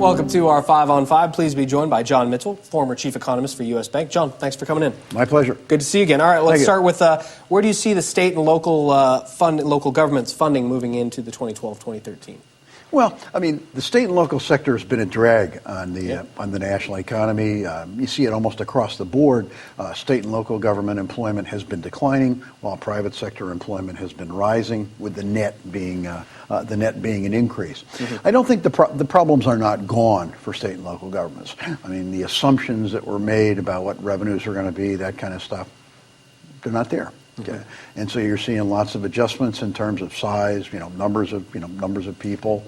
Welcome to our 5 on 5. Please be joined by John Mitchell, former chief economist for U.S. Bank. John, thanks for coming in. My pleasure. Good to see you again. All right, let's start with where do you see the state and local local governments funding moving into the 2012-2013? Well, I mean, the state and local sector has been a drag on the national economy. You see it almost across the board. State and local government employment has been declining, while private sector employment has been rising, with the net being an increase. Mm-hmm. I don't think the problems are not gone for state and local governments. I mean, the assumptions that were made about what revenues are going to be, that kind of stuff, they're not there. Okay. And so you're seeing lots of adjustments in terms of size, numbers of people,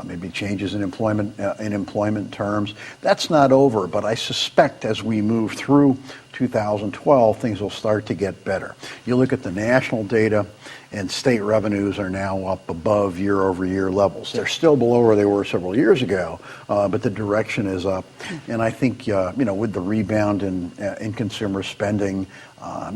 maybe changes in employment terms. That's not over, but I suspect as we move through 2012, things will start to get better. You look at the national data, and state revenues are now up above year-over-year levels. They're still below where they were several years ago, but the direction is up. And I think, with the rebound in consumer spending,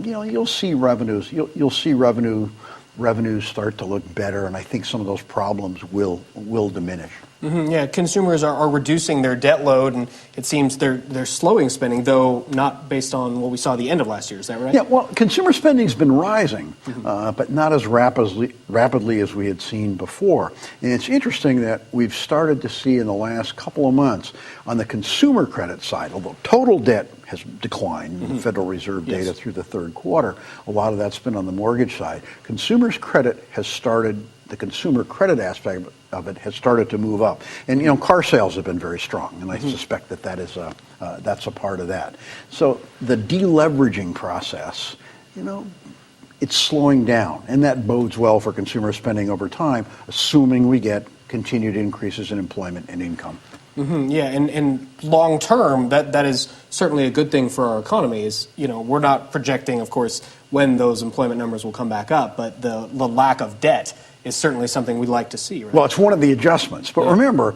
you'll see revenues. You'll see revenues start to look better, and I think some of those problems will diminish. Mm-hmm. Yeah, consumers are reducing their debt load, and it seems they're slowing spending, though not based on what we saw at the end of last year. Is that right? Yeah, well, consumer spending's been rising, but not as rapidly as we had seen before. And it's interesting that we've started to see in the last couple of months on the consumer credit side, although total debt has declined in the Federal Reserve data through the third quarter, a lot of that's been on the mortgage side. Consumers' credit has started. The consumer credit aspect of it has started to move up, and car sales have been very strong, and I suspect that's a part of that. So the deleveraging process, it's slowing down, and that bodes well for consumer spending over time, assuming we get continued increases in employment and income. Mm-hmm. Yeah, and long term, that is certainly a good thing for our economy. Is we're not projecting, of course, when those employment numbers will come back up, but the lack of debt is certainly something we'd like to see, right? Well, it's one of the adjustments. But remember,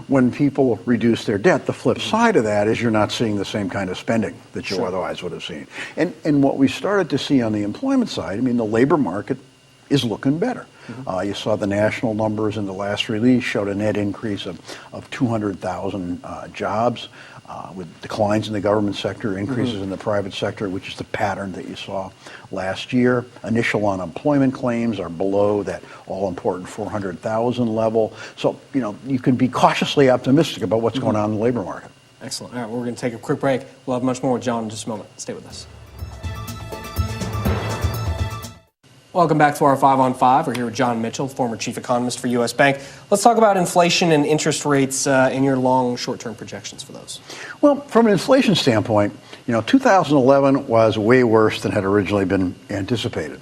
when people reduce their debt, the flip side of that is you're not seeing the same kind of spending that you otherwise would have seen. And what we started to see on the employment side, the labor market is looking better. You saw the national numbers in the last release showed a net increase of 200,000 jobs, with declines in the government sector, increases in the private sector, which is the pattern that you saw last year. Initial unemployment claims are below that all-important 400,000 level. So, you can be cautiously optimistic about what's going on in the labor market. Excellent. All right, we're going to take a quick break. We'll have much more with John in just a moment. Stay with us. Welcome back to our 5 on 5. We're here with John Mitchell, former chief economist for U.S. Bank. Let's talk about inflation and interest rates and your long, short-term projections for those. Well, from an inflation standpoint, 2011 was way worse than had originally been anticipated.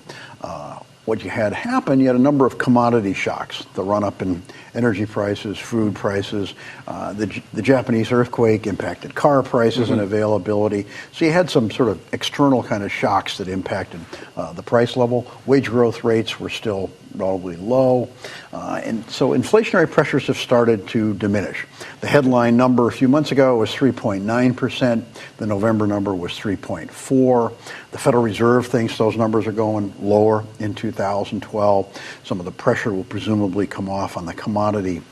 What you had happen, you had a number of commodity shocks, the run-up in energy prices, food prices. The Japanese earthquake impacted car prices and availability. So you had some sort of external kind of shocks that impacted the price level. Wage growth rates were still relatively low. And so inflationary pressures have started to diminish. The headline number a few months ago was 3.9%. The November number was 3.4%. The Federal Reserve thinks those numbers are going lower in 2012. Some of the pressure will presumably come off on the commodity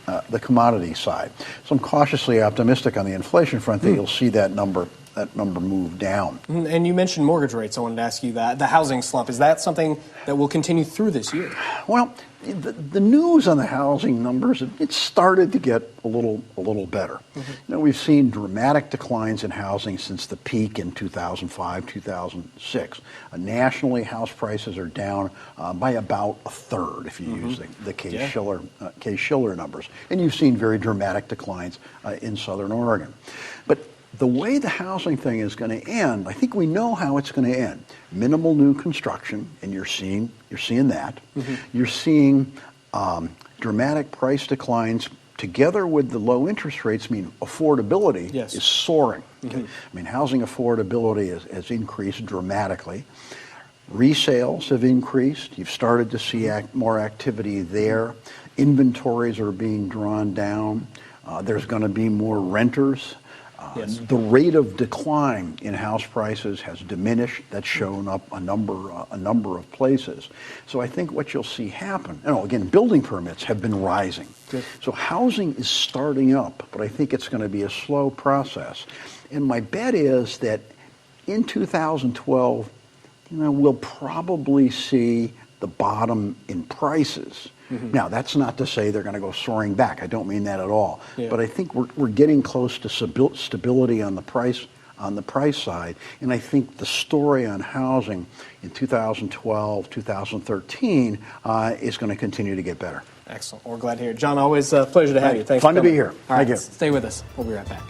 side. So I'm cautiously optimistic on the inflation front that you'll see that number move down. And you mentioned mortgage rates. I wanted to ask you that. The housing slump, is that something that will continue through this year? Well, the news on the housing numbers, it started to get a little better. We've seen dramatic declines in housing since the peak in 2005, 2006. Nationally, house prices are down by about a third if you use the Case-Shiller numbers. And you've seen very dramatic declines in Southern Oregon. But the way the housing thing is going to end, I think we know how it's going to end. Minimal new construction, and you're seeing that. You're seeing dramatic price declines together with the low interest rates mean affordability is soaring. Okay? Housing affordability has increased dramatically. Resales have increased. You've started to see more activity there. Inventories are being drawn down. There's going to be more renters. Yes. The rate of decline in house prices has diminished. That's shown up a number of places. So I think what you'll see happen, again, building permits have been rising. Good. So housing is starting up, but I think it's going to be a slow process. And my bet is that in 2012, we'll probably see the bottom in prices. Mm-hmm. Now, that's not to say they're going to go soaring back. I don't mean that at all. Yeah. But I think we're getting close to stability on the price side. And I think the story on housing in 2012, 2013 is going to continue to get better. Excellent. We're glad to hear it. John, always a pleasure to have you. Thanks Fun for to be here. All right, Thank you. Stay with us. We'll be right back.